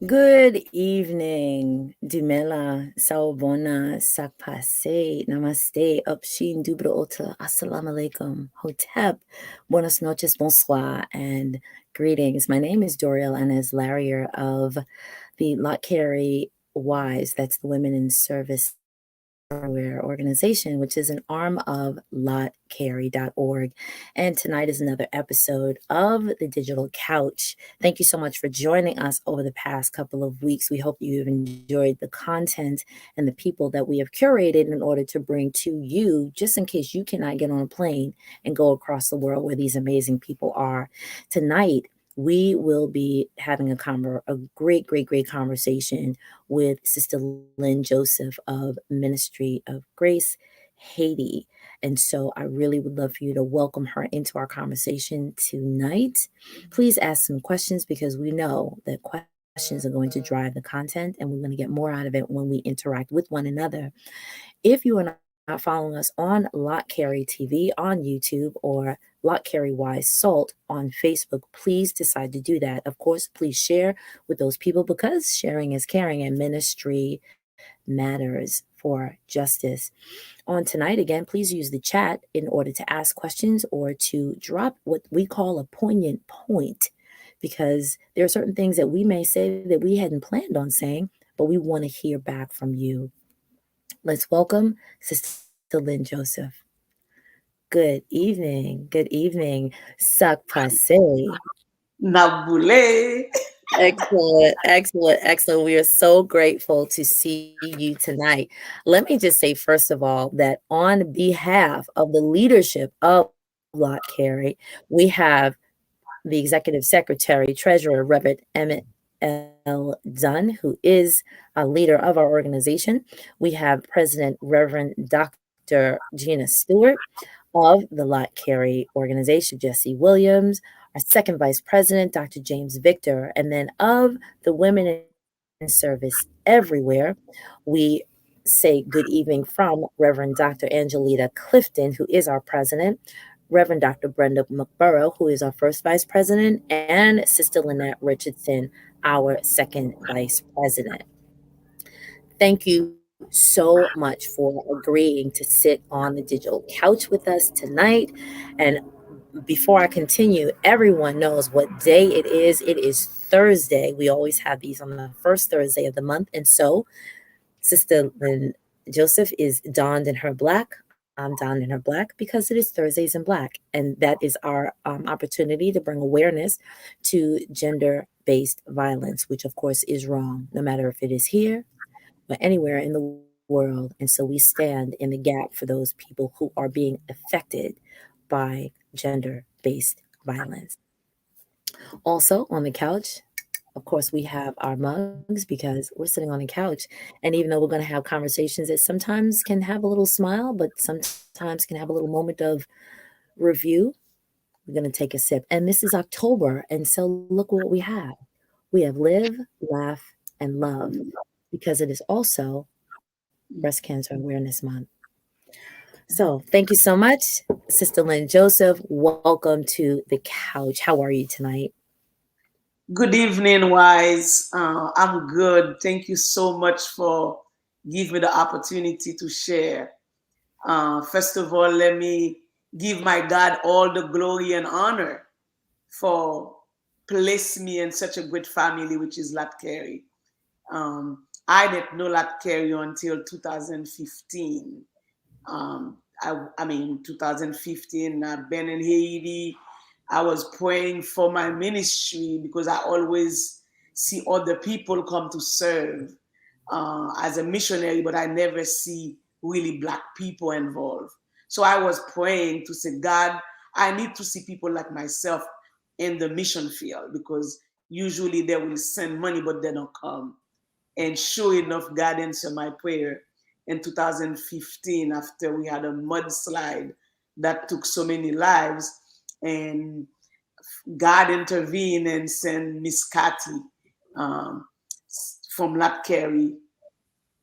Good evening, Dumela, Sawubona, Sakpase, Namaste, Upshin, Dubra Ota, Assalamu alaikum, Hotep, Buenos noches, bonsoir, and greetings. My name is Doriel and as Larrier of the Lott Carey Wise, that's the Women in Service Everywhere organization, which is an arm of lottcarey.org. And tonight is another episode of the Digital Couch. Thank you so much for joining us over the past couple of weeks. We hope you've enjoyed the content and the people that we have curated in order to bring to you, just in case you cannot get on a plane and go across the world where these amazing people are. Tonight, we will be having a great conversation with Sister Lynn Joseph of Ministry of Grace, Haiti. And so I really would love for you to welcome her into our conversation tonight. Please ask some questions because we know that questions are going to drive the content and we're going to get more out of it when we interact with one another. If you are not following us on Lott Carey TV on YouTube or Lott Carey Wise Salt on Facebook, please decide to do that. Of course, please share with those people because sharing is caring and ministry matters for justice. On tonight, again, please use the chat in order to ask questions or to drop what we call a poignant point, because there are certain things that we may say that we hadn't planned on saying, but we want to hear back from you. Let's welcome Sister Lynn Joseph. Good evening. Good evening. Sak passe. Nabule. Excellent. We are so grateful to see you tonight. Let me just say, first of all, that on behalf of the leadership of Lott Carey, we have the Executive Secretary, Treasurer, Reverend Emmett L. Dunn, who is a leader of our organization. We have President Reverend Dr. Gina Stewart of the Lott Carey organization, Jesse Williams, our second vice president, Dr. James Victor, and then of the Women in Service Everywhere, we say good evening from Reverend Dr. Angelita Clifton, who is our president, Reverend Dr. Brenda McBurrow, who is our first vice president, and Sister Lynette Richardson, our second vice president. Thank you so much for agreeing to sit on the digital couch with us tonight. And before I continue, everyone knows what day it is. It is Thursday. We always have these on the first Thursday of the month. And so Sister Lynn Joseph is donned in her black. I'm donned in her black because it is Thursdays in Black. And that is our opportunity to bring awareness to gender-based violence, which of course is wrong, no matter if it is here or anywhere in the world. And so we stand in the gap for those people who are being affected by gender-based violence. Also on the couch, of course, we have our mugs because we're sitting on the couch. And even though we're going to have conversations that sometimes can have a little smile, but sometimes can have a little moment of review, we're going to take a sip. And this is October. And so look what we have. We have live, laugh, and love because it is also Breast Cancer Awareness Month. So thank you so much, Sister Lynn Joseph. Welcome to the couch. How are you tonight? Good evening, Wise. I'm good. Thank you so much for giving me the opportunity to share. First of all, let me give my God all the glory and honor for placing me in such a great family, which is Lott Carey. I didn't know Lott Carey until 2015. I mean, 2015, I've been in Haiti. I was praying for my ministry because I always see other people come to serve as a missionary, but I never see really Black people involved. So I was praying to say, God, I need to see people like myself in the mission field because usually they will send money, but they don't come. And sure enough, God answered my prayer in 2015 after we had a mudslide that took so many lives. And God intervened and sent Miss Cathy from Lott Carey,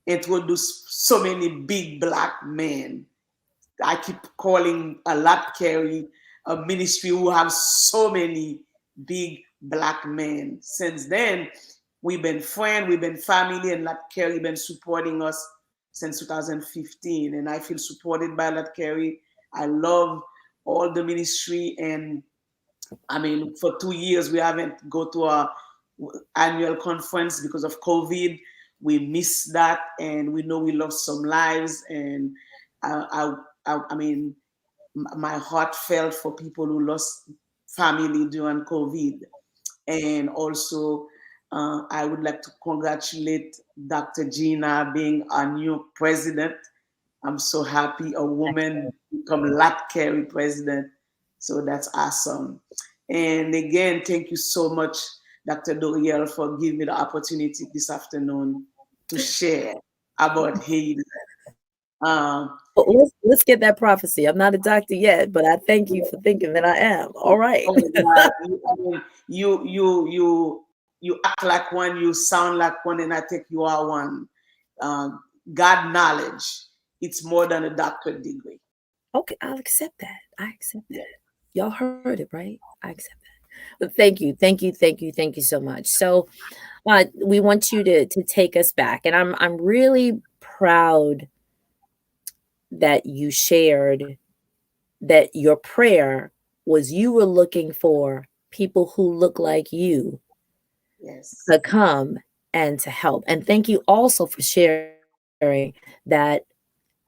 introduced so many big Black men. I keep calling a Lott Carey a ministry who have so many big Black men. Since then, we've been friends, we've been family, and like Carey been supporting us since 2015. And I feel supported by that Carey. I love all the ministry, and I mean, for 2 years we haven't go to our annual conference because of COVID. We missed that, and we know we lost some lives. And I mean, my heart felt for people who lost family during COVID. And also, I would like to congratulate Dr. Gina being our new president. I'm so happy a woman become Lott Carey president. So that's awesome. And again, thank you so much, Dr. Doriel, for giving me the opportunity this afternoon to share about Haiti. Um, Well, let's get that prophecy. I'm not a doctor yet, but I thank you for thinking that I am. All right. oh my God, you act like one, you sound like one, and I think you are one. God knowledge, it's more than a doctorate degree. Okay, I'll accept that. I accept Yeah. that. Y'all heard it, right? I accept that. But thank you, thank you, thank you, thank you so much. So, we want you to take us back, and I'm really proud that you shared that your prayer was you were looking for people who look like you Yes. to come and to help. And thank you also for sharing that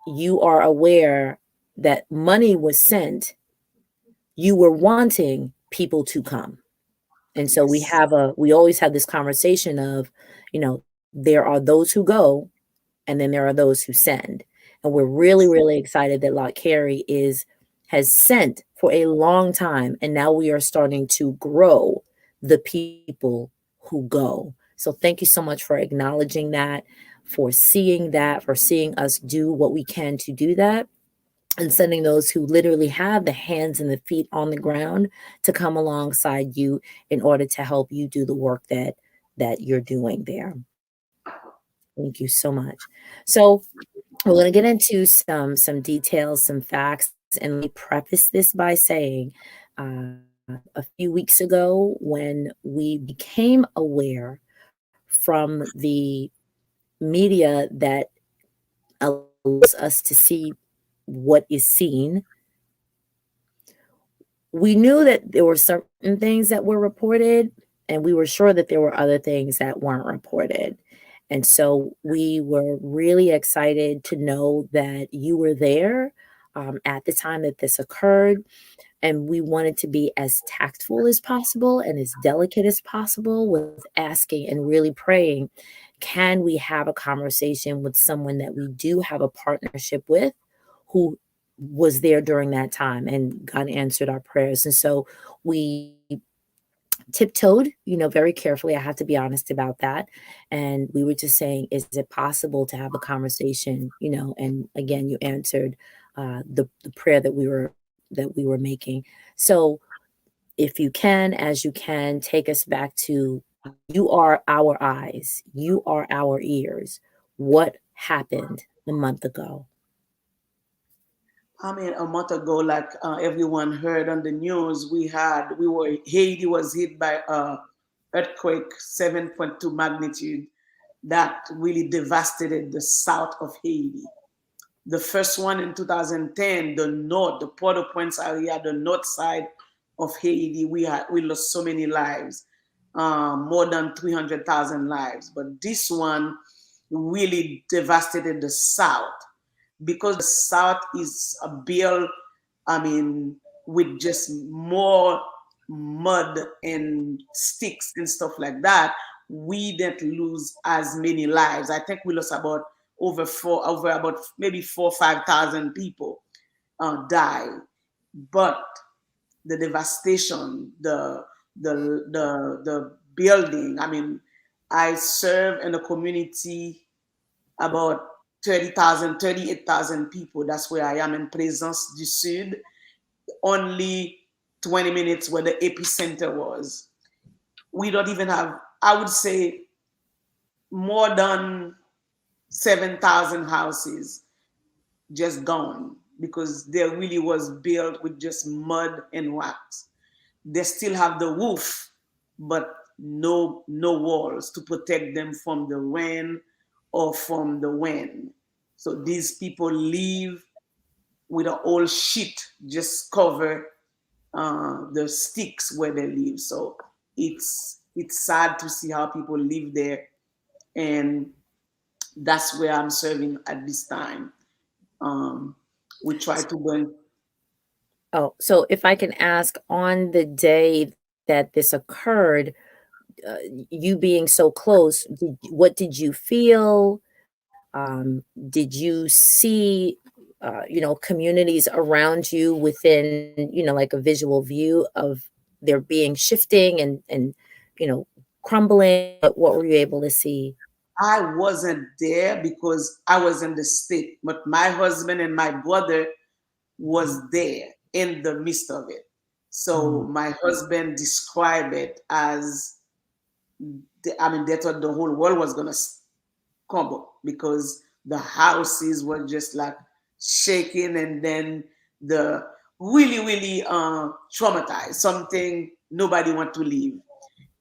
you are aware that money was sent, you were wanting people to come. And so Yes. we always have this conversation of, there are those who go and then there are those who send. And we're really, Yes. really excited that Lott Carey has sent for a long time. And now we are starting to grow the people who go. So thank you so much for acknowledging that, for seeing us do what we can to do that, and sending those who literally have the hands and the feet on the ground to come alongside you in order to help you do the work that you're doing there. Thank you so much. So we're going to get into some details, some facts, and let me preface this by saying, a few weeks ago, when we became aware from the media that allows us to see what is seen, we knew that there were certain things that were reported, and we were sure that there were other things that weren't reported. And so we were really excited to know that you were there at the time that this occurred. And we wanted to be as tactful as possible and as delicate as possible with asking and really praying, can we have a conversation with someone that we do have a partnership with who was there during that time? And God answered our prayers. And so we tiptoed, very carefully. I have to be honest about that. And we were just saying, is it possible to have a conversation? And again, you answered the prayer that we were making. So if you can, as you can, take us back to, you are our eyes, you are our ears. What happened a month ago? I mean, a month ago, like everyone heard on the news, Haiti was hit by a earthquake 7.2 magnitude that really devastated the south of Haiti. The first one in 2010, the Port-au-Prince area, the north side of Haiti, we lost so many lives, more than 300,000 lives. But this one really devastated the south because the south is built, I mean, with just more mud and sticks and stuff like that. We didn't lose as many lives. I think we lost about over about maybe 4,000 or 5,000 people died. But the devastation, the building. I mean, I serve in a community about 30,000, 38,000 people. That's where I am in Plaisance du Sud, only 20 minutes where the epicenter was. We don't even have, I would say, more than 7,000 houses just gone because they really was built with just mud and wax. They still have the roof, but no walls to protect them from the rain or from the wind. So these people live with an old sheet just cover the sticks where they live. So it's sad to see how people live there, and that's where I'm serving at this time. Um, we try to bring. Oh, so if I can ask, on the day that this occurred, you being so close, what did you feel? Did you see, communities around you within, like a visual view of there being shifting and crumbling? What were you able to see? I wasn't there because I was in the state, but my husband and my brother was there in the midst of it. So Mm. my husband described it as, I mean, they thought the whole world was gonna crumble because the houses were just like shaking, and then the really traumatized, something nobody want to leave.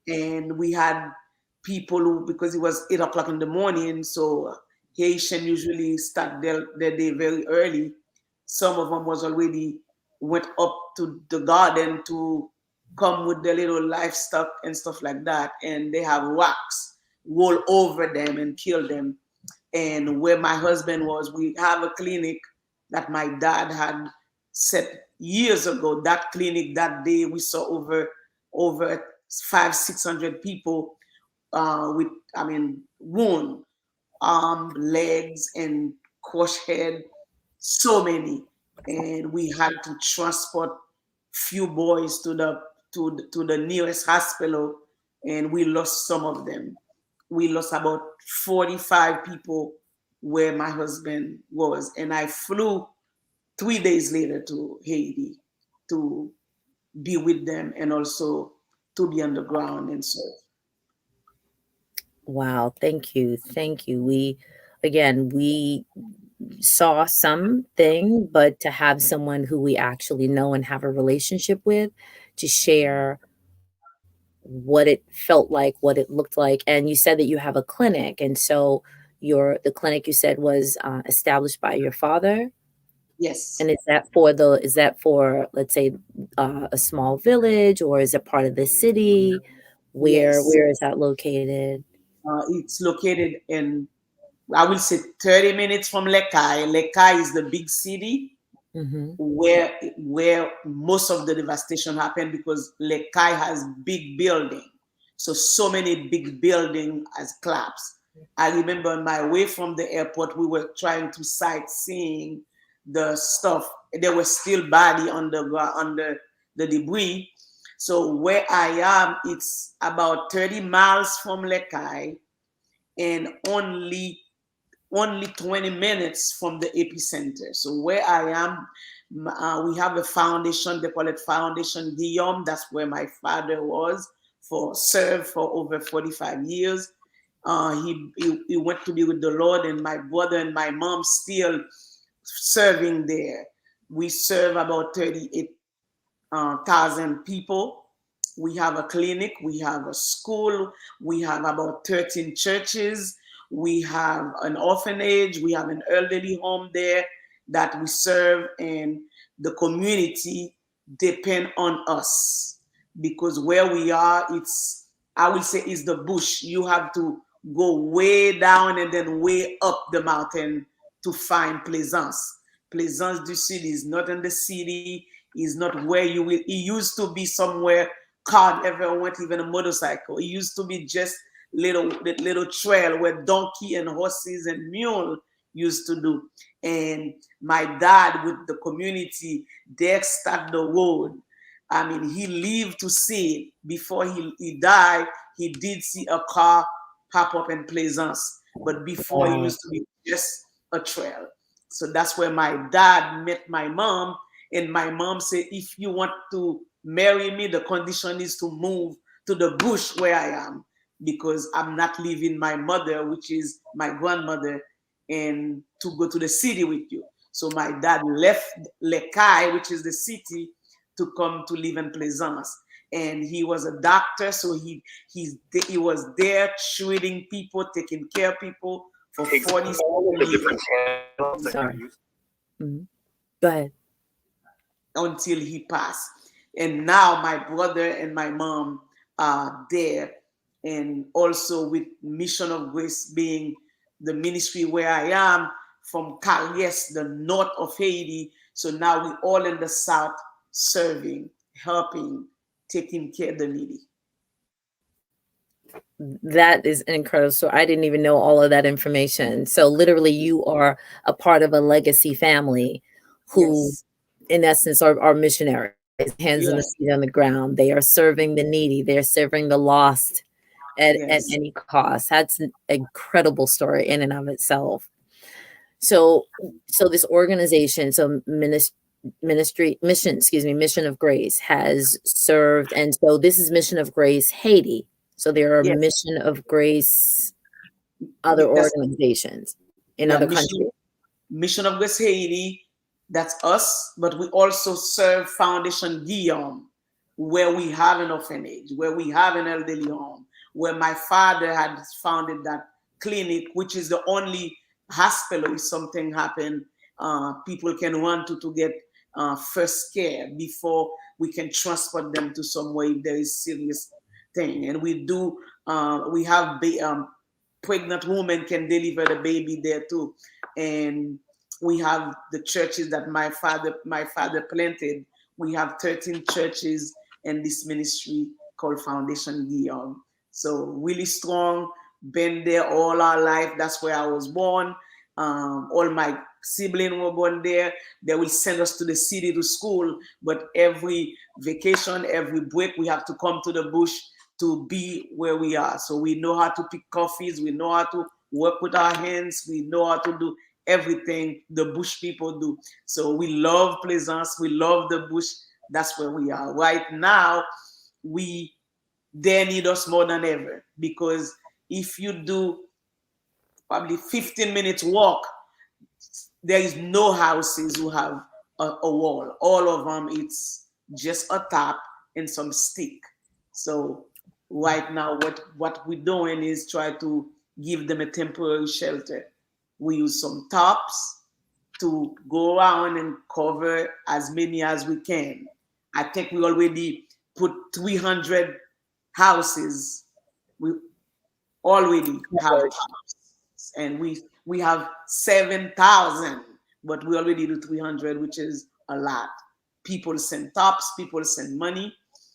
And we had people who, because it was 8 o'clock in the morning, so Haitian usually start their day very early. Some of them was already went up to the garden to come with their little livestock and stuff like that, and they have rocks roll over them and kill them. And where my husband was, we have a clinic that my dad had set years ago. That clinic that day, we saw over 500-600 people with, I mean, wound, arm, legs, and crushed head, so many. And we had to transport few boys to the nearest hospital, and we lost some of them. We lost about 45 people where my husband was, and I flew 3 days later to Haiti to be with them and also to be on the ground and serve. Wow, thank you. Thank you. We saw something, but to have someone who we actually know and have a relationship with to share what it felt like, what it looked like. And you said that you have a clinic, and so the clinic you said was established by your father. And Yes, is that for, let's say, a small village, or is it part of the city? yes. Where is that located? It's located in, I will say, 30 minutes from Lekai. Lekai is the big city Hmm. where most of the devastation happened, because Lekai has big building. So many big building has collapsed. I remember on my way from the airport, we were trying to sightseeing the stuff. There was still body on the under the debris. So where I am, it's about 30 miles from Lekai, and only 20 minutes from the epicenter. So where I am, we have a foundation. They call it Foundation Guillaume. That's where my father was for served for over 45 years. He went to be with the Lord, and my brother and my mom still serving there. We serve about 38,000 people. We have a clinic, we have a school, we have about 13 churches, we have an orphanage, we have an elderly home there that we serve, and the community depend on us because where we are, it's, I will say, it's the bush. You have to go way down and then way up the mountain to find Plaisance. Plaisance du Sud is not in the city, is not where you will. It used to be somewhere car ever went, even a motorcycle. It used to be just little trail where donkey and horses and mule used to do. And my dad with the community, they start the road. I mean, he lived to see it. Before he died, he did see a car pop up in Plaisance. But before, it Wow. used to be just a trail. So that's where my dad met my mom, and my mom said, if you want to marry me, the condition is to move to the bush where I am, because I'm not leaving my mother, which is my grandmother, and to go to the city with you. So my dad left Lekai, which is the city, to come to live in Plaisance. and he was a doctor, so he was there treating people, taking care of people for 40 years. Sorry. Mhm. Go ahead. Until he passed. And now my brother and my mom are there. And also with Mission of Grace being the ministry where I am from Carey, the north of Haiti. So now we all in the south serving, helping, taking care of the needy. That is incredible. So I didn't even know all of that information. So literally, you are a part of a legacy family who, Yes. in essence, are missionaries, hands and the Yes. feet on the ground. They are serving the needy. They are serving the lost at Yes. any cost. That's an incredible story in and of itself. So, so this organization, so ministry mission, excuse me, Mission of Grace has served, and so this is Mission of Grace Haiti. So there are Yes. Mission of Grace other That's organizations in yeah, other countries. Mission of West Haiti, that's us, but we also serve Foundation Guillaume, where we have an orphanage, where we have an elderly home, where my father had founded that clinic, which is the only hospital if something happened, people can run to get first care before we can transport them to somewhere if there is serious thing. And we have pregnant women can deliver the baby there too. And we have the churches that my father planted. We have 13 churches in this ministry called Foundation Guillaume. So really strong, been there all our life. That's where I was born. All my siblings were born there. They will send us to the city to school, but every vacation, every break, we have to come to the bush to be where we are. So we know how to pick coffees, we know how to work with our hands, we know how to do everything the bush people do. So we love Plaisance, we love the bush. That's where we are. Right now, we they need us more than ever because if you do probably 15 minutes walk, there is no houses who have a wall. All of them, it's just a top and some stick. So right now, what we're doing is try to give them a temporary shelter. We use some tops to go around and cover as many as we can. I think we already put 300 houses. We already have tops, and we have 7,000, but we already do 300, which is a lot. People send tops, people send money.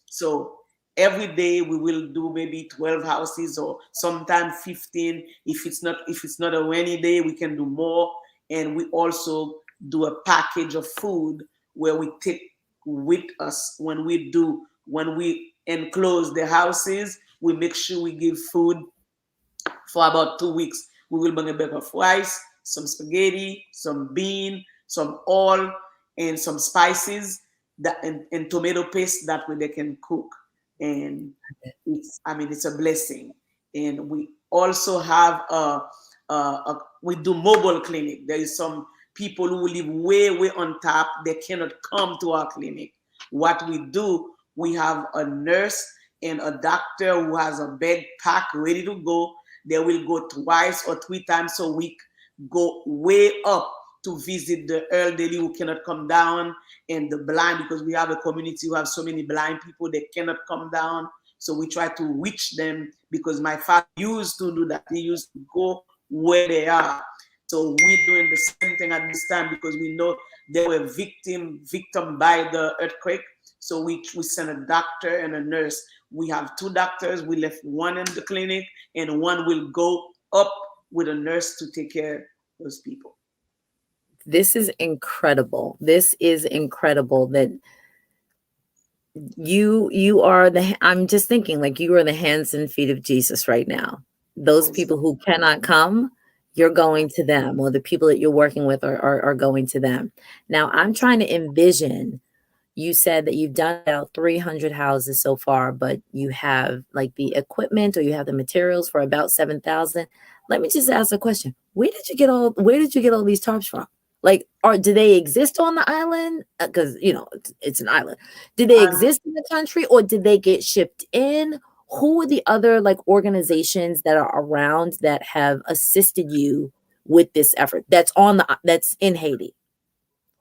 So every day we will do maybe 12 houses or sometimes 15. If it's not a rainy day, we can do more. And we also do a package of food where we take with us when we enclose the houses. We make sure we give food for about 2 weeks. We will bring a bag of rice, some spaghetti, some bean, some oil, and some spices and tomato paste. That way they can cook. And it's a blessing. And we also have we do mobile clinic. There is some people who live way on top. They cannot come to our clinic. What we do, we have a nurse and a doctor who has a bed packed ready to go. They will go twice or 3 times a week, go way up to visit the elderly who cannot come down and the blind, because we have a community who have so many blind people they cannot come down. So we try to reach them because my father used to do that. He used to go where they are. So we're doing the same thing at this time because we know they were victim by the earthquake. So we sent a doctor and a nurse. We have 2 doctors. We left one in the clinic, and one will go up with a nurse to take care of those people. This is incredible. This is incredible that you are I'm just thinking like you are the hands and feet of Jesus right now. Those Praise people God. who cannot come, you're going to them, or the people that you're working with are going to them. Now I'm trying to envision, you said that you've done about 300 houses so far, but you have like the equipment or you have the materials for about 7,000. Let me just ask a question. Where did you get all these tarps from? Like, or do they exist on the island? Because it's an island. Do they Um, exist in the country, or did they get shipped in? Who are the other like organizations that are around that have assisted you with this effort? That's in Haiti.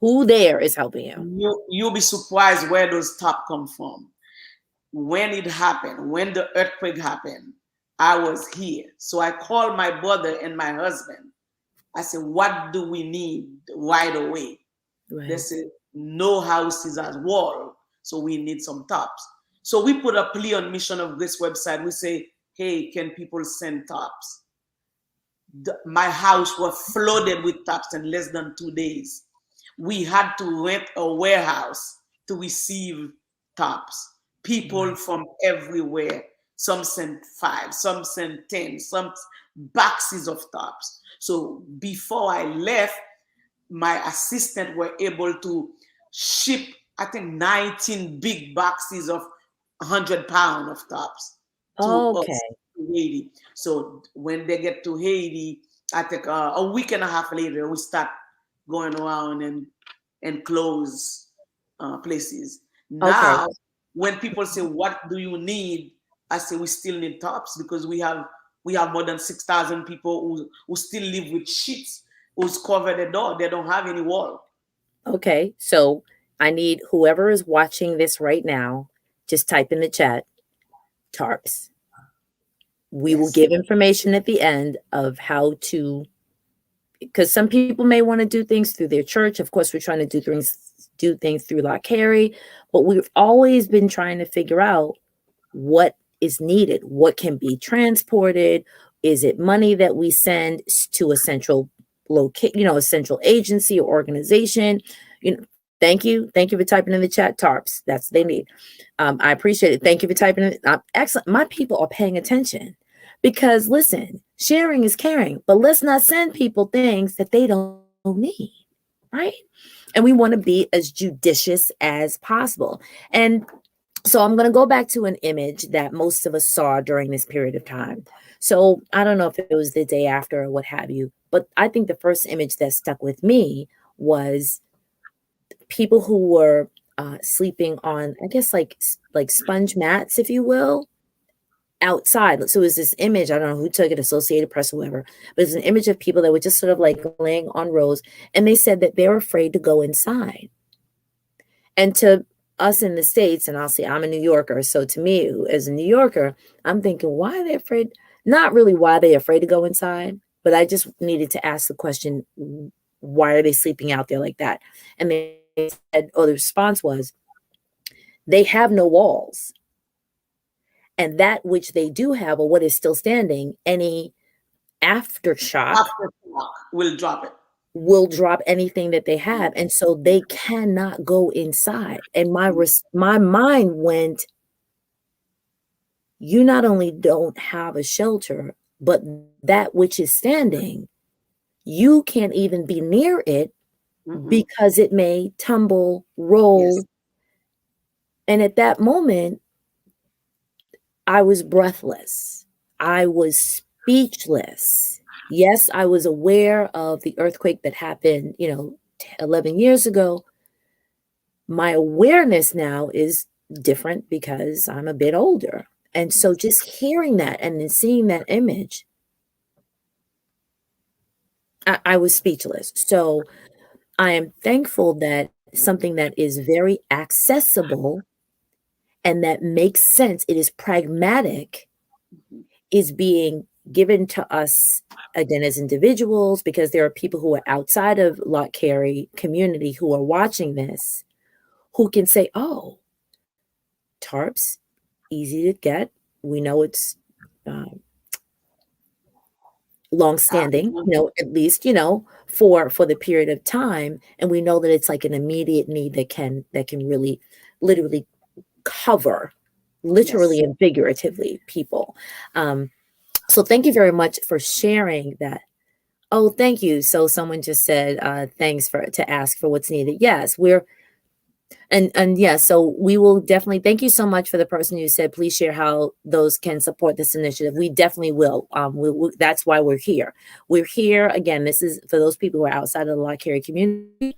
Who there is helping you? you'll be surprised where those top come from. When it happened, when the earthquake happened, I was here. So I called my brother and my husband. I said, what do we need right away? They Right. said, no houses as wall, so we need some tops. So we put a plea on Mission of Grace website. We say, hey, can people send tops? My house was flooded with tops in less than 2 days. We had to rent a warehouse to receive tops. People Right. from everywhere. Some sent 5, some sent 10, some boxes of tops. So before I left, my assistant were able to ship, I think, 19 big boxes of 100 pounds of tops to us, Okay. to Haiti. So when they get to Haiti, I think a week and a half later, we start going around and close places. Okay. Now, when people say, "What do you need?" I say, "We still need tops because we have more than 6,000 people who still live with sheets who's covered the door. They don't have any wall." Okay. So I need whoever is watching this right now, just type in the chat tarps. We will Yes. give information at the end of how to, because some people may want to do things through their church. Of course, we're trying to do things through Lott, Carey, but we've always been trying to figure out what is needed, what can be transported. Is it money that we send to a central a central agency or organization? Thank you for typing in the chat tarps. That's what they need. I appreciate it. Thank you for typing in. Excellent. My people are paying attention because listen, sharing is caring, but let's not send people things that they don't need, right? And we want to be as judicious as possible. And so I'm going to go back to an image that most of us saw during this period of time. So I don't know if it was the day after or what have you, but I think the first image that stuck with me was people who were sleeping on, I guess, like sponge mats, if you will, outside. So it was this image, I don't know who took it, Associated Press, whoever, but it's an image of people that were just sort of like laying on rows. And they said that they're afraid to go inside. And to us in the States, and I'll say I'm a New Yorker. So to me, as a New Yorker, I'm thinking, why are they afraid? Not really why they're afraid to go inside, but I just needed to ask the question, why are they sleeping out there like that? And they said, or the response was, they have no walls. And that which they do have, or what is still standing, any aftershock After we'll drop it. will drop anything that they have, and so they cannot go inside. And my mind went, you not only don't have a shelter, but that which is standing, you can't even be near it Mm-hmm. because it may tumble, Yes. roll. And at that moment, I was breathless. I was speechless. Yes, I was aware of the earthquake that happened, 11 years ago. My awareness now is different because I'm a bit older. And so just hearing that and then seeing that image, I was speechless. So I am thankful that something that is very accessible and that makes sense, it is pragmatic, is being given to us again as individuals, because there are people who are outside of Lott Carey community who are watching this, who can say, oh, tarps, easy to get. We know it's uh, long standing, at least, for the period of time. And we know that it's like an immediate need that can really literally cover, literally Yes. and figuratively, people. So thank you very much for sharing that. Oh, thank you. So someone just said, thanks to ask for what's needed. Yes, And yeah, so we will definitely thank you so much for the person who said, please share how those can support this initiative. We definitely will. That's why we're here. We're here again. This is for those people who are outside of the Lott Carey community.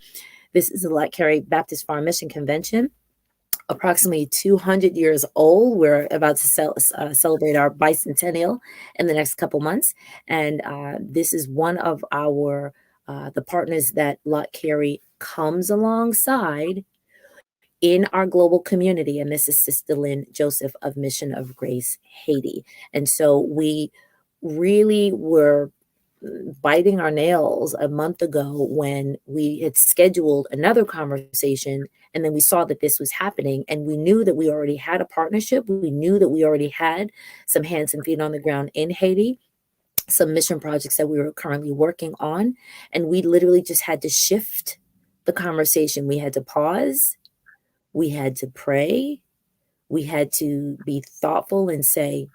This is the Lott Carey Baptist Farm Mission Convention, approximately 200 years old. We're about to celebrate our bicentennial in the next couple months, and this is one of our the partners that Lott Carey comes alongside in our global community. And this is Sister Lynn Joseph of Mission of Grace, Haiti. And so we really were biting our nails a month ago when we had scheduled another conversation, and then we saw that this was happening, and we knew that we already had a partnership. We knew that we already had some hands and feet on the ground in Haiti, some mission projects that we were currently working on, and we literally just had to shift the conversation. We had to pause, we had to pray, we had to be thoughtful and say,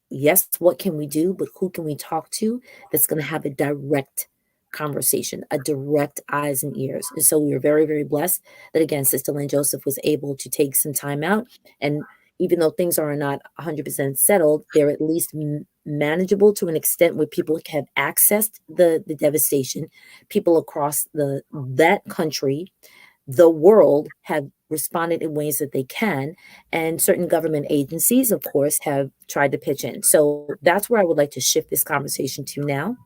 yes, what can we do, but who can we talk to that's going to have a direct conversation, a direct eyes and ears. And so we were very, very blessed that, again, Sister Lynn Joseph was able to take some time out. And even though things are not 100% settled, they're at least manageable to an extent where people have accessed the devastation. People across that country, the world, have responded in ways that they can, and certain government agencies, of course, have tried to pitch in. So that's where I would like to shift this conversation to now.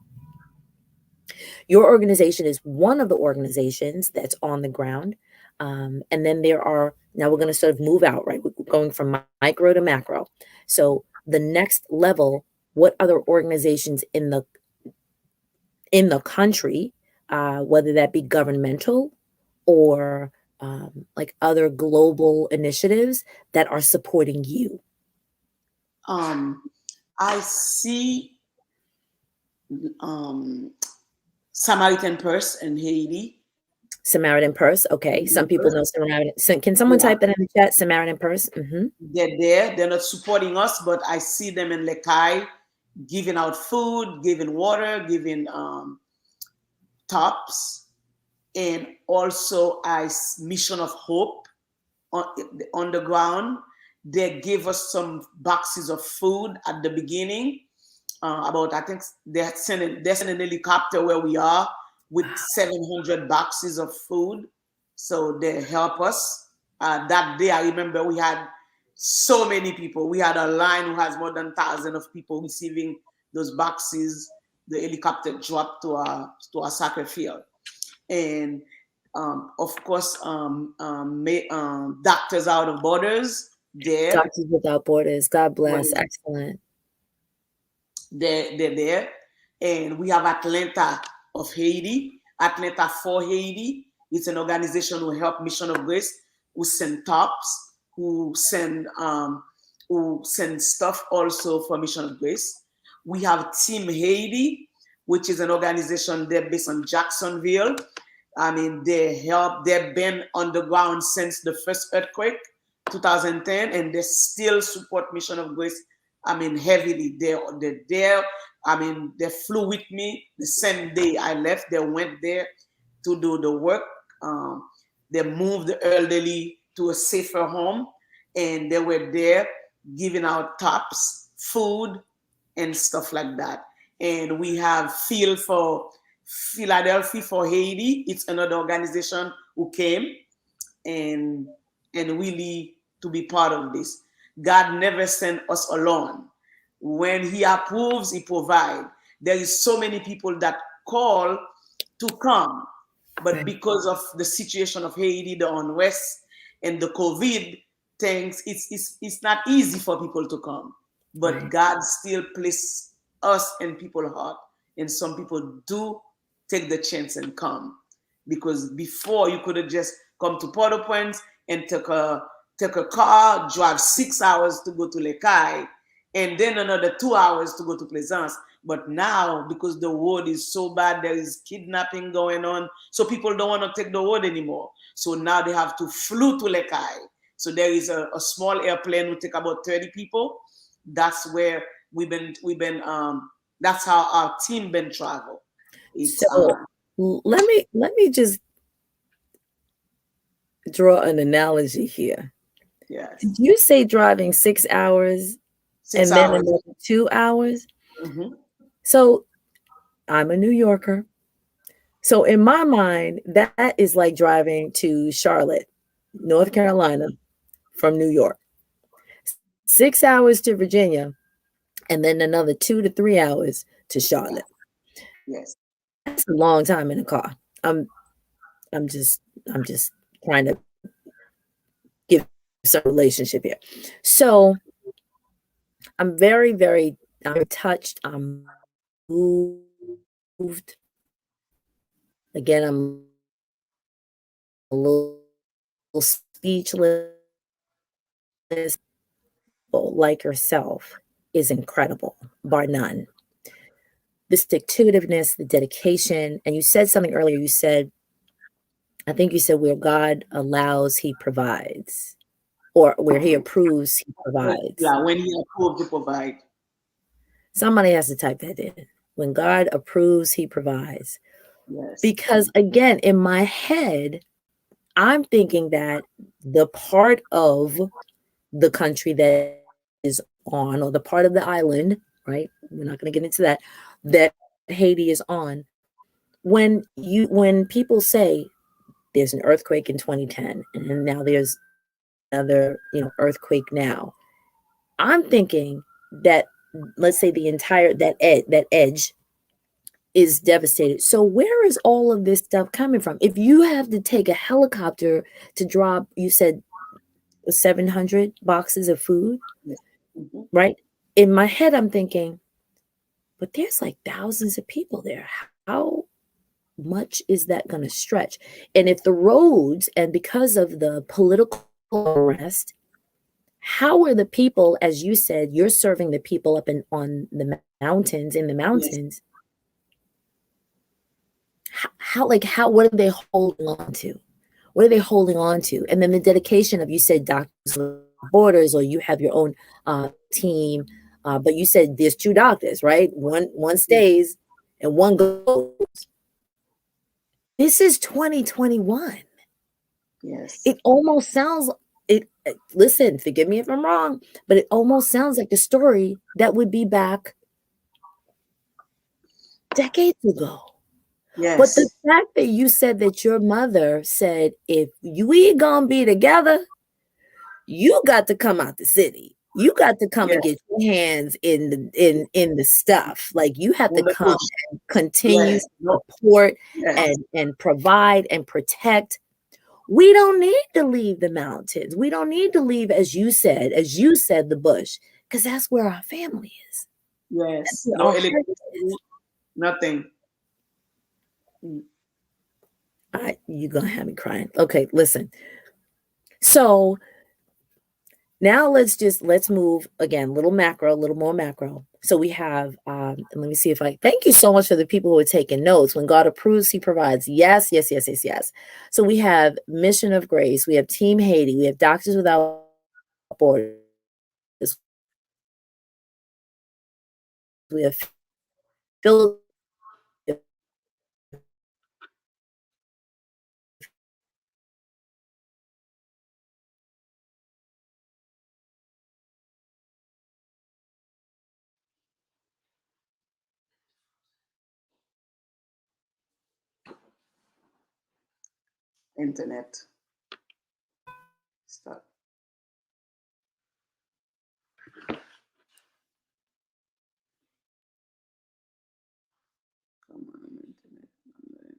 Your organization is one of the organizations that's on the ground, and then there are, now we're going to sort of move out, right? We're going from micro to macro. So the next level, what other organizations in the country, whether that be governmental or like other global initiatives that are supporting you? I see um, Samaritan Purse in Haiti. Samaritan Purse. Okay. Some people know Samaritan. So can someone Yeah, type that in the chat? Samaritan Purse. they're there. They're not supporting us, but I see them in Lekai giving out food, giving water, giving tops, and also Mission of Hope on the ground. They gave us some boxes of food at the beginning. About, I think they're sending an helicopter where we are with 700 boxes of food. So they help us. That day, I remember we had so many people. We had a line who has more than 1,000 of people receiving those boxes. The helicopter dropped to our soccer field, and of course, Doctors Out of Borders there. Doctors Without Borders. God bless. Borders, Excellent. they're there. And we have Atlanta of Haiti, Atlanta for Haiti. It's an organization who help Mission of Grace, who send tops, who send stuff also for Mission of Grace. We have Team Haiti, which is an organization there based in Jacksonville. I mean, they've been on the ground since the first earthquake, 2010, and they still support Mission of Grace. I mean, heavily. They're there. I mean, they flew with me the same day I left. They went there to do the work. They moved the elderly to a safer home, and they were there giving out tops, food, and stuff like that. And we have Feel for Philadelphia for Haiti. It's another organization who came and really to be part of this. God never sent us alone. When He approves, He provides. There is so many people that call to come, but Right. because of the situation of Haiti, the unrest, and the COVID things, it's not easy for people to come. But Right. God still placed us in people's heart, and some people do take the chance and come, because before you could have just come to Port-au-Prince and take a car, drive 6 hours to go to Lekai, and then another 2 hours to go to Plaisance. But now, because the road is so bad, there is kidnapping going on, so people don't want to take the road anymore. So now they have to flew to Lekai. So there is a small airplane who take about 30 people. That's where that's how our team been travel. It's So let me just draw an analogy here. Did Yes. you say driving 6 hours 6 and then hours. another 2 hours? Mm-hmm. So I'm a New Yorker. So in my mind, that is like driving to Charlotte, North Carolina from New York. 6 hours to Virginia, and then another 2 to 3 hours to Yeah. Charlotte. Yes. That's a long time in a car. I'm I'm just I'm just trying to give some relationship here. So I'm very, very touched. I'm moved. Again, I'm a little speechless. Like yourself is incredible, bar none. The stick to itiveness, the dedication. And you said something earlier. You said, I think you said, where God allows, he provides, or where he approves, he provides. Yeah, when he approved to provide. Somebody has to type that in. When God approves, he provides. Yes. Because again, in my head, I'm thinking that the part of the country that is on, or the part of the island, right? We're not going to get into that, that Haiti is on. When people say there's an earthquake in 2010, and now there's another, earthquake now, I'm thinking that, let's say, the entire that edge is devastated. So where is all of this stuff coming from? If you have to take a helicopter to drop, you said 700 boxes of food, Yes. Mm-hmm. right? In my head, I'm thinking, but there's like thousands of people there. How much is that going to stretch? And if the roads, and because of the political unrest, how are the people, as you said, you're serving the people up on the mountains, in the Yes. mountains, how what are they holding on to? What are they holding on to? And then the dedication of, you said, Doctors Without Borders, or you have your own team, but you said there's two doctors, right? One Yes. stays and one goes. This is 2021. Yes. It almost sounds listen, forgive me if I'm wrong, but it almost sounds like the story that would be back decades ago. But the Yes. fact that you said that your mother said, if we gonna be together, you got to come out the city. You got to come and Yes. get your hands in the stuff. Like, you have to On the come bush. and continue Yes. to No. support Yes. and provide and protect. We don't need to leave the mountains. We don't need to leave, as you said, the bush, because that's where our family is. That's Yes. where No our heart is. electricity. Nothing. Mm. You're gonna have me crying. Okay, listen. So now let's move again, a little macro, a little more macro. So we have, and let me see if I thank you so much for the people who are taking notes. When God approves, he provides. Yes, yes, yes, yes, yes. So we have Mission of Grace, we have Team Haiti, we have Doctors Without Borders, we have Phil Internet. Stop. Come on, internet.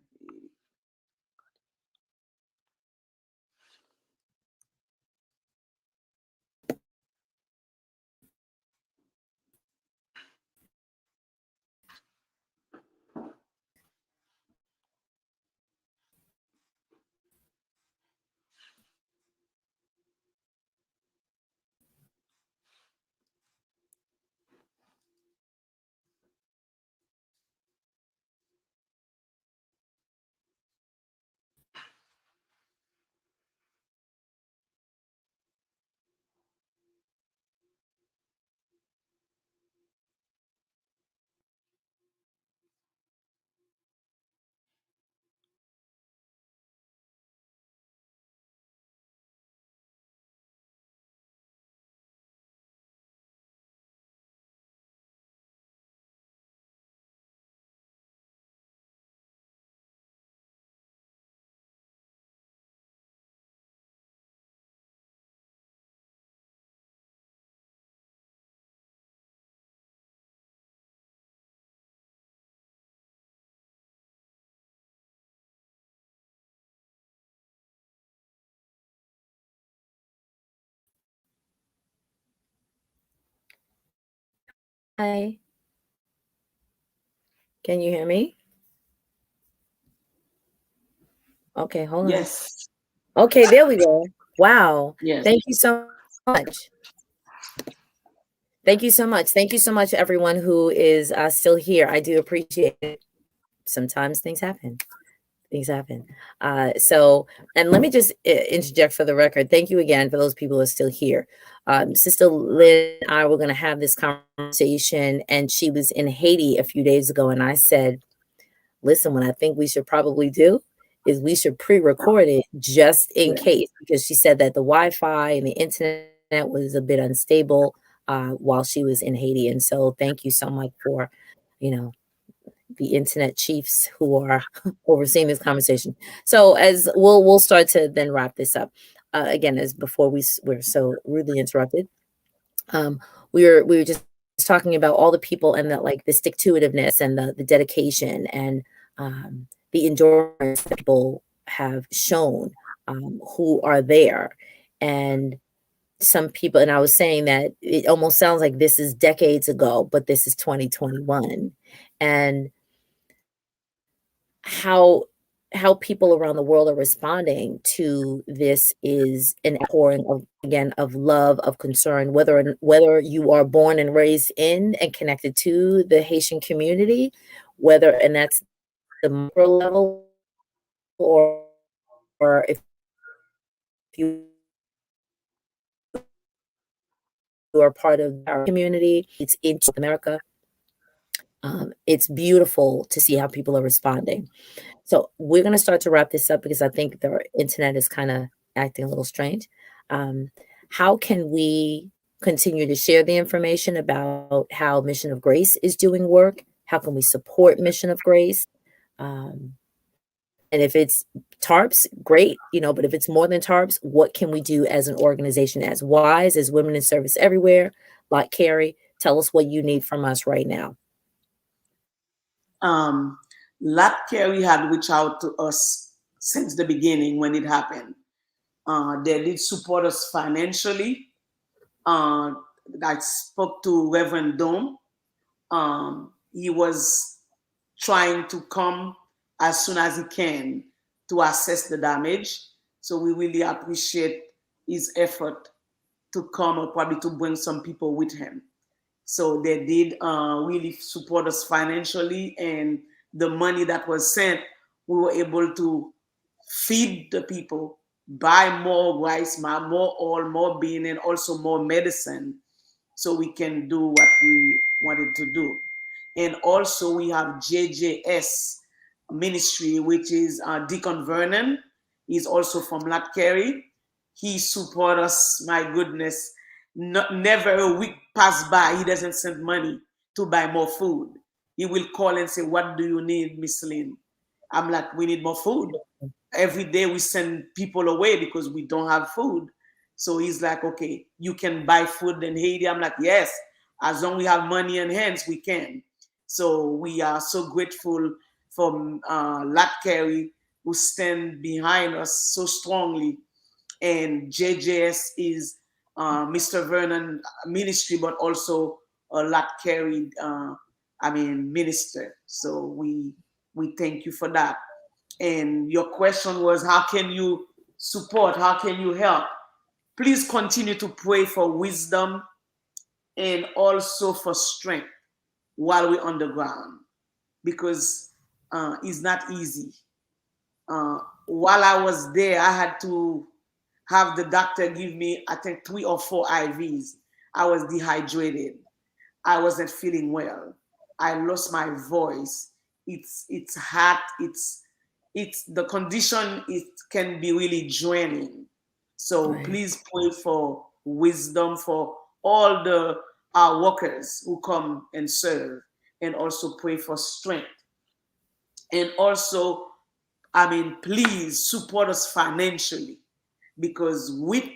Hi. Can you hear me? Okay, hold on. Yes. Okay, there we go. Wow. Yes. Thank you so much. Thank you so much. Thank you so much, everyone who is still here. I do appreciate it. Sometimes things happen. Things happen. And let me just interject for the record. Thank you again for those people who are still here. Sister Lynn and I were going to have this conversation, and she was in Haiti a few days ago, and I said, listen, what I think we should probably do is we should pre-record it just in Yes. case, because she said that the Wi-Fi and the internet was a bit unstable while she was in Haiti. And so thank you so much for, you know, the internet chiefs who are overseeing this conversation. So as we'll start to then wrap this up again, as before we're so rudely interrupted. Um, we were just talking about all the people and the like the stick to itiveness and the dedication and the endurance that people have shown who are there. And some people, and I was saying that it almost sounds like this is decades ago, but this is 2021. And how how people around the world are responding to this is an outpouring of, again, of love, of concern, whether you are born and raised in and connected to the Haitian community, whether, and that's the micro level, or if you are part of our community, it's into America. It's beautiful to see how people are responding. So we're going to start to wrap this up because I think the internet is kind of acting a little strange. Um, how can we continue to share the information about how Mission of Grace is doing work? How can we support Mission of Grace? Um, and if it's tarps, great, but if it's more than tarps, what can we do as an organization, as WISE, as Women in Service Everywhere, like Carey? Tell us what you need from us right now. Um, Lott Carey had reached out to us since the beginning when it happened. They did support us financially. Uh, I spoke to Reverend Dome. He was trying to come as soon as he can to assess the damage. So we really appreciate his effort to come or probably to bring some people with him. So they did really support us financially, and the money that was sent, we were able to feed the people, buy more rice, more oil, more bean, and also more medicine, so we can do what we wanted to do. And also we have JJS ministry, which is Deacon Vernon. He's also from Lott Carey. He support us. My goodness, never a week pass by he doesn't send money to buy more food. He will call and say, "What do you need, Miss Lynn?" I'm like, "We need more food." Every day we send people away because we don't have food. So he's like, "Okay, you can buy food in Haiti." I'm like, "Yes, as long as we have money in hands, we can." So we are so grateful for Lott Carey, who stand behind us so strongly. And JJS is Mr. Vernon ministry, but also a Lott Carey, minister. So we thank you for that. And your question was, how can you support? How can you help? Please continue to pray for wisdom and also for strength while we're on the ground, because it's not easy. While I was there, I had to have the doctor give me, I think, 3 or 4 IVs. I was dehydrated. I wasn't feeling well. I lost my voice. It's hot. It's the condition. It can be really draining. So Right. please pray for wisdom for all the workers who come and serve, and also pray for strength. And also, please support us financially, because with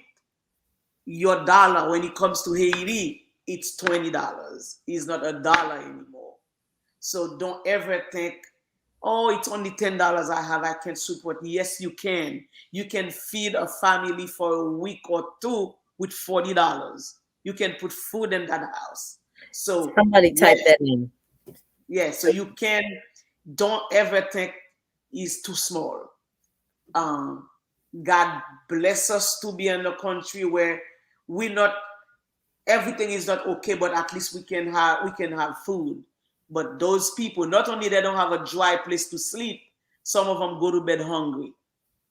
your dollar, when it comes to Haiti, it's $20. It's not a dollar anymore. So don't ever think, "Oh, it's only $10 I have, I can support." Yes, you can. You can feed a family for a week or two with $40. You can put food in that house. So Somebody type yes, that in. yes. So you can don't ever think it's too small. Um, God bless us to be in a country where we not everything is not okay, but at least we can have food. But those people, not only they don't have a dry place to sleep, some of them go to bed hungry.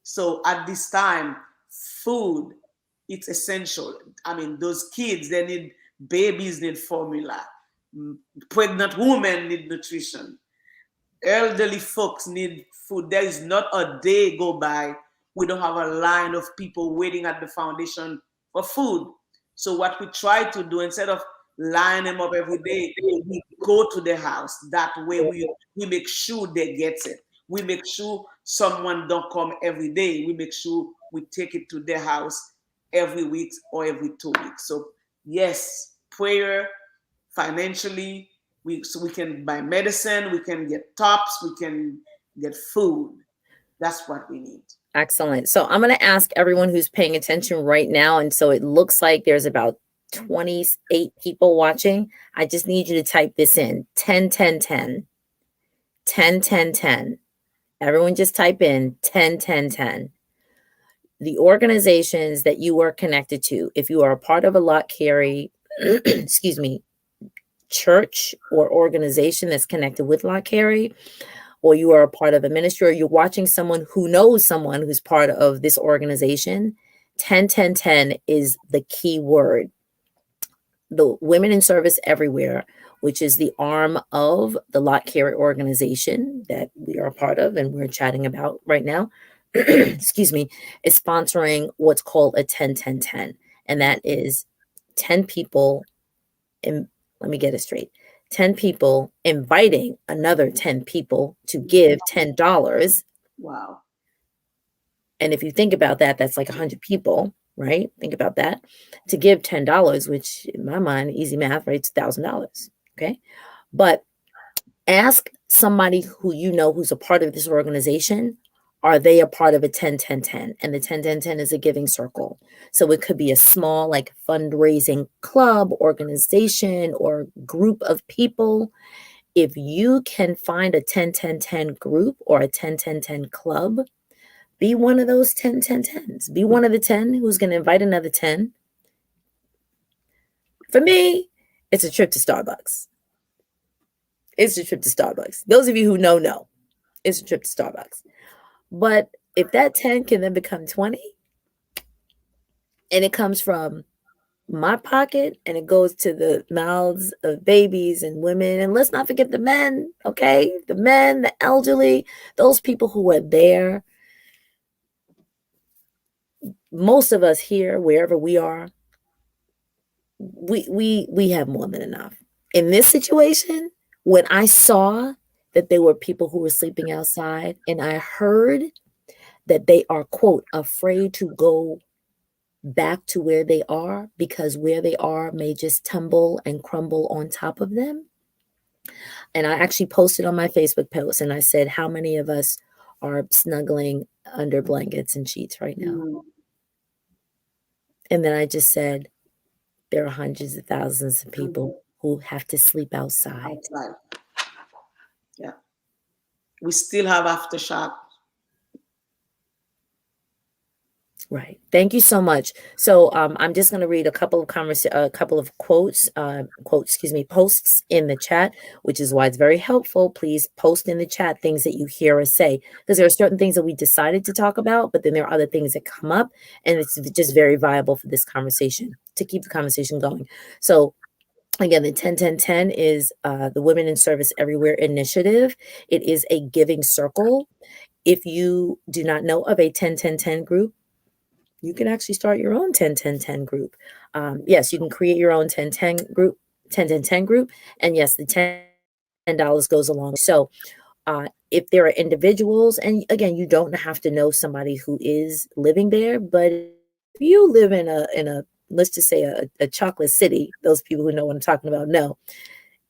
So at this time, food it's essential. I mean, those kids they need babies need formula. Mm, pregnant women need nutrition. Elderly folks need food. There is not a day go by we don't have a line of people waiting at the foundation for food. So what we try to do instead of line them up every day, we go to their house. That way we make sure they get it. We make sure someone don't come every day. We make sure we take it to their house every week or every 2 weeks. So yes, prayer financially. We can buy medicine, we can get tops, we can get food. That's what we need. Excellent. So I'm going to ask everyone who's paying attention right now. And so it looks like there's about 28 people watching. I just need you to type this in 10, 10, 10, 10, 10, 10. Everyone just type in 10, 10, 10. The organizations that you are connected to, if you are a part of a Lott Carey, excuse me, church or organization that's connected with Lott Carey, or you are a part of a ministry, or you're watching someone who knows someone who's part of this organization, 10, 10, 10 is the key word. The Women in Service Everywhere, which is the arm of the Lott Carey organization that we are a part of and we're chatting about right now, excuse me, is sponsoring what's called a 10, 10, 10. And that is 10 people in, let me get it straight, 10 people inviting another 10 people to give $10. Wow. And if you think about that, that's like 100 people, right? Think about that. To give $10, which in my mind, easy math, right? It's $1,000. Okay. But ask somebody who you know who's a part of this organization. Are they a part of a 10 10 10? And the 10 10 10 is a giving circle. So it could be a small, like fundraising club, organization, or group of people. If you can find a 10 10 10 group or a 10 10 10 club, be one of those 10 10 10s. Be one of the 10 who's going to invite another 10. For me, it's a trip to Starbucks. It's a trip to Starbucks. Those of you who know, it's a trip to Starbucks. But if that 10 can then become 20 and it comes from my pocket and it goes to the mouths of babies and women, and let's not forget the men, okay? The men, the elderly, those people who are there. Most of us here, wherever we are, we have more than enough. In this situation, when I saw that there were people who were sleeping outside and I heard that they are, quote, afraid to go back to where they are because where they are may just tumble and crumble on top of them. And I actually posted on my Facebook post and I said, how many of us are snuggling under blankets and sheets right now? Mm. And then I just said, there are hundreds of thousands of people who have to sleep outside. Outside. Yeah. We still have aftershock. Right. Thank you so much. So I'm just going to read a couple of posts in the chat, which is why it's very helpful. Please post in the chat things that you hear us say, because there are certain things that we decided to talk about, but then there are other things that come up, and it's just very viable for this conversation to keep the conversation going. So again, the 10-10-10 is the Women in Service Everywhere initiative. It is a giving circle. If you do not know of a 10-10-10 group, you can actually start your own 10-10-10 group. Yes, you can create your own 10-10 group, 10-10-10 group. And yes, the $10 goes along. So if there are individuals, and again, you don't have to know somebody who is living there, but if you live in a let's just say a chocolate city, those people who know what I'm talking about know,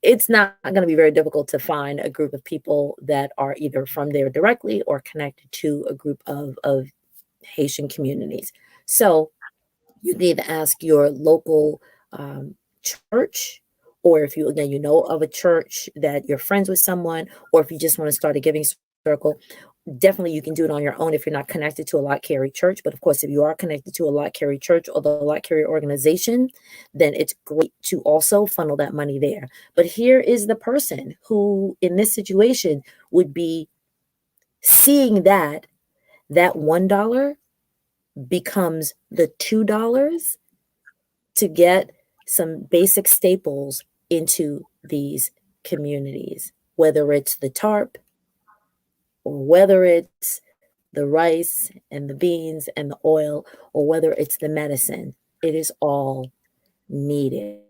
it's not going to be very difficult to find a group of people that are either from there directly or connected to a group of Haitian communities. So you need to ask your local church or if you, again, you know of a church that you're friends with someone, or if you just want to start a giving circle, definitely you can do it on your own if you're not connected to a Lott Carey church. But of course, if you are connected to a Lott Carey church or the Lott Carey organization, then it's great to also funnel that money there. But here is the person who, in this situation, would be seeing that $1 becomes the $2 to get some basic staples into these communities, whether it's the tarp or whether it's the rice and the beans and the oil, or whether it's the medicine. It is all needed.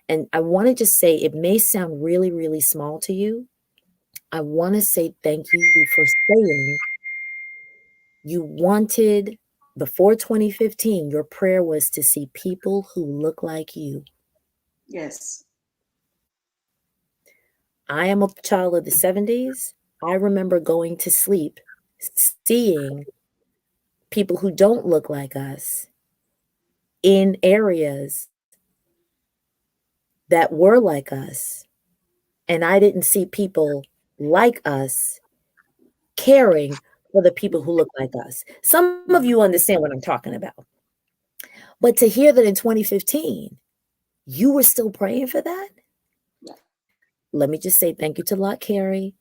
And I want to just say, it may sound really, really small to you. I want to say thank you for saying you wanted, before 2015, your prayer was to see people who look like you. Yes. I am a child of the 70s. I remember going to sleep seeing people who don't look like us in areas that were like us. And I didn't see people like us caring for the people who look like us. Some of you understand what I'm talking about. But to hear that in 2015, you were still praying for that? Yeah. Let me just say thank you to Lott Carey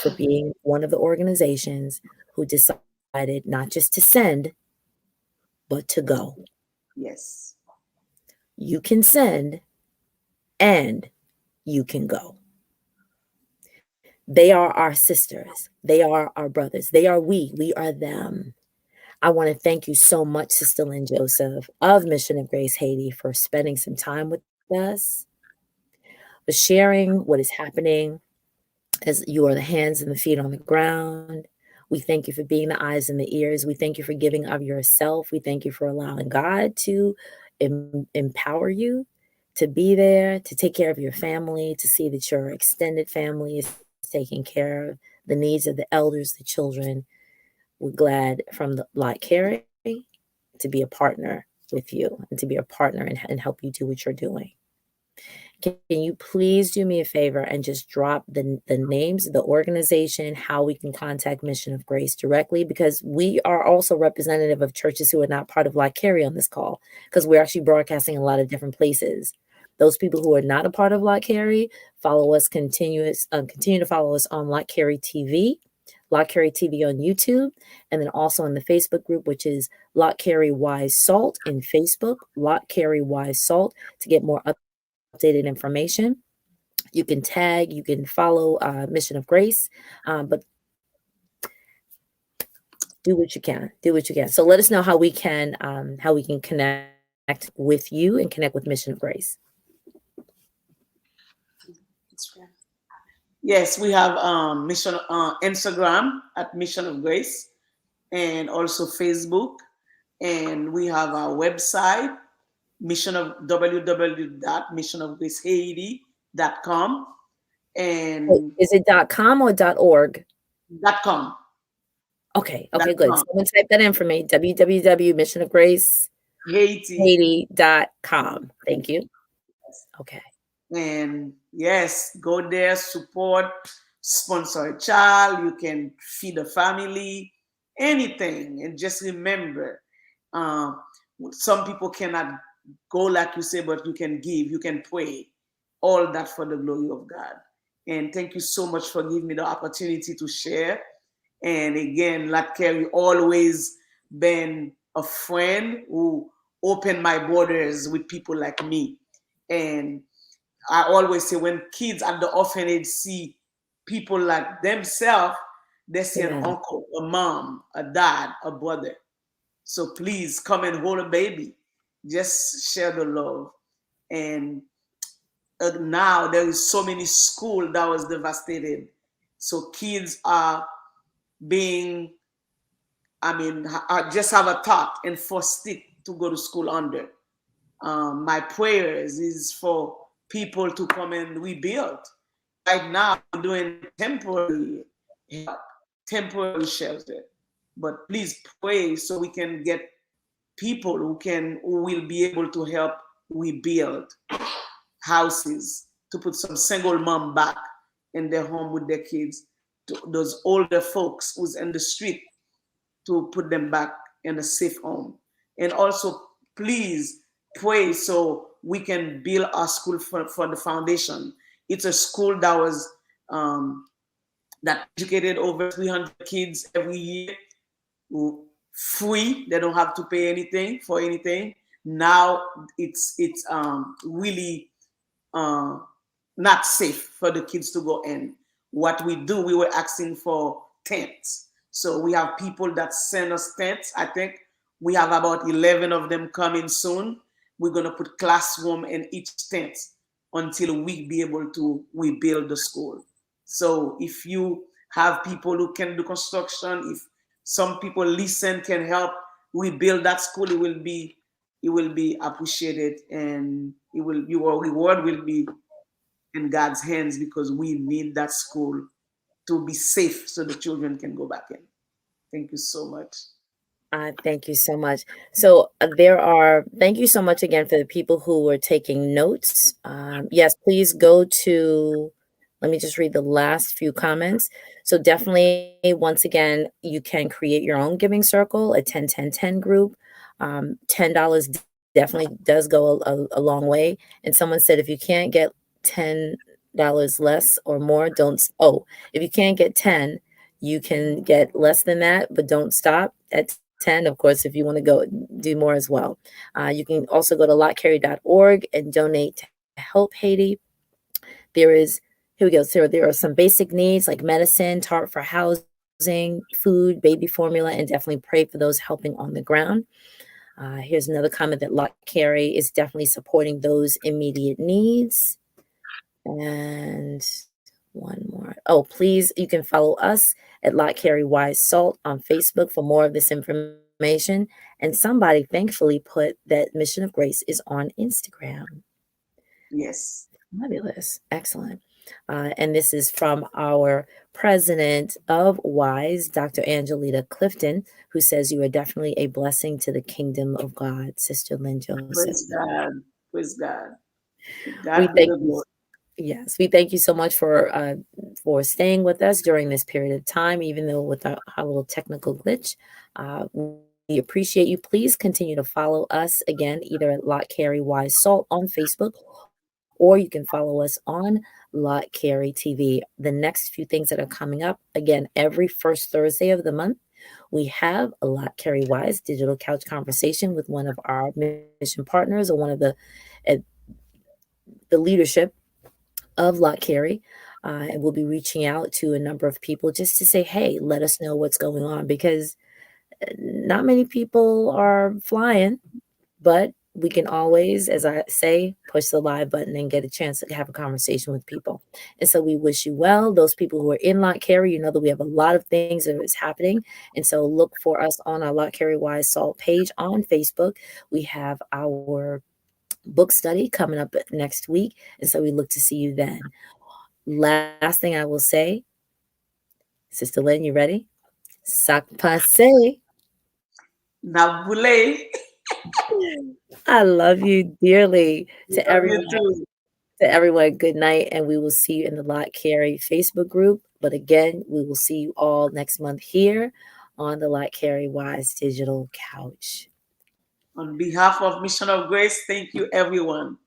for being one of the organizations who decided not just to send, but to go. Yes. You can send and you can go. They are our sisters. They are our brothers. They are we are them. I want to thank you so much, Sister Lynn Joseph of Mission of Grace Haiti, for spending some time with us, for sharing what is happening as you are the hands and the feet on the ground. We thank you for being the eyes and the ears. We thank you for giving of yourself. We thank you for allowing God to empower you to be there, to take care of your family, to see that your extended family is taking care of the needs of the elders, the children. We're glad from the Lott Carey to be a partner with you and to be a partner and help you do what you're doing. Can you please do me a favor and just drop the names of the organization, how we can contact Mission of Grace directly? Because we are also representative of churches who are not part of Lott Carey on this call, because we're actually broadcasting a lot of different places. Those people who are not a part of Lott Carey, follow us, continue to follow us on Lott Carey TV, Lott Carey TV on YouTube, and then also in the Facebook group, which is Lott Carey Wise Salt in Facebook, Lott Carey Wise Salt, to get more updated information. You can tag, you can follow Mission of Grace, but do what you can. Do what you can. So let us know how we can connect with you and connect with Mission of Grace. Yes, we have mission Instagram at Mission of Grace, and also Facebook, and we have our website, mission of www.missionofgracehaiti.com, Wait, and is it .com or .org? .com. Okay, Dot okay, good. com. Someone type that in for me. Haiti. www.missionofgracehaiti.com. Thank you. Okay. And yes, go there, support, sponsor a child, you can feed a family, anything. And just remember, um, some people cannot go like you say, but you can give, you can pray, all that for the glory of God. And thank you so much for giving me the opportunity to share. And again, like Carey, always been a friend who opened my borders with people like me. And I always say when kids at the orphanage see people like themselves, they see an Amen. uncle, a mom, a dad, a brother. So please come and hold a baby. Just share the love. And now there is so many school that was devastated. So kids are being, just have a thought and forced it to go to school under. My prayers is for people to come and rebuild. Right now, we're doing temporary help, temporary shelter. But please pray so we can get people who will be able to help rebuild houses to put some single mom back in their home with their kids, to those older folks who's in the street, to put them back in a safe home. And also, please pray so we can build our school for the foundation. It's a school that was that educated over 300 kids every year, free. They don't have to pay anything for anything. Now it's really uh, not safe for the kids to go in. What we do, we were asking for tents. So we have people that send us tents. I think we have about 11 of them coming soon. We're going to put classroom in each tent until we be able to rebuild the school. So if you have people who can do construction, if some people listen, can help rebuild that school, it will be appreciated, and your reward will be in God's hands, because we need that school to be safe so the children can go back in. Thank you so much. Thank you so much. So there are, thank you so much again for the people who were taking notes. Yes, please go to, let me just read the last few comments. So definitely, once again, you can create your own giving circle, a 10-10-10 group. $10 definitely does go a long way. And someone said, if you can't get $10 less or more, don't, oh, if you can't get 10, you can get less than that, but don't stop at 10. Of course, if you want to go do more as well. You can also go to lottcarey.org and donate to help Haiti. There is, here we go. So there are some basic needs like medicine, tarp for housing, food, baby formula, and definitely pray for those helping on the ground. Here's another comment that Lott Carey is definitely supporting those immediate needs. And one more. Oh, please, you can follow us at Lott Carey Wise Salt on Facebook for more of this information. And somebody thankfully put that Mission of Grace is on Instagram. Yes. Fabulous. Excellent. And this is from our president of WISE, Dr. Angelita Clifton, who says, you are definitely a blessing to the kingdom of God, Sister Lynn Joseph. Praise God. Praise God. We God be thank the you. glory. Yes, we thank you so much for staying with us during this period of time, even though with our little technical glitch. We appreciate you. Please continue to follow us again, either at Lott Carey Wise Salt on Facebook, or you can follow us on Lott Carey TV. The next few things that are coming up, again, every first Thursday of the month, we have a Lott Carey Wise digital couch conversation with one of our mission partners or one of uh, the leadership of Lott Carey. And we'll be reaching out to a number of people just to say, hey, let us know what's going on, because not many people are flying, but we can always, as I say, push the live button and get a chance to have a conversation with people. And so we wish you well. Those people who are in Lott Carey, you know that we have a lot of things that is happening. And so look for us on our Lott Carey Wise Salt page on Facebook. We have our book study coming up next week. And so we look to see you then. Last thing I will say, Sister Lynn, you ready? Sac passe. Nabule. I love you dearly. We love you too. To everyone, good night, and we will see you in the Lott Carey Facebook group. But again, we will see you all next month here on the Lott Carey Wise Digital Couch. On behalf of Mission of Grace, thank you, everyone.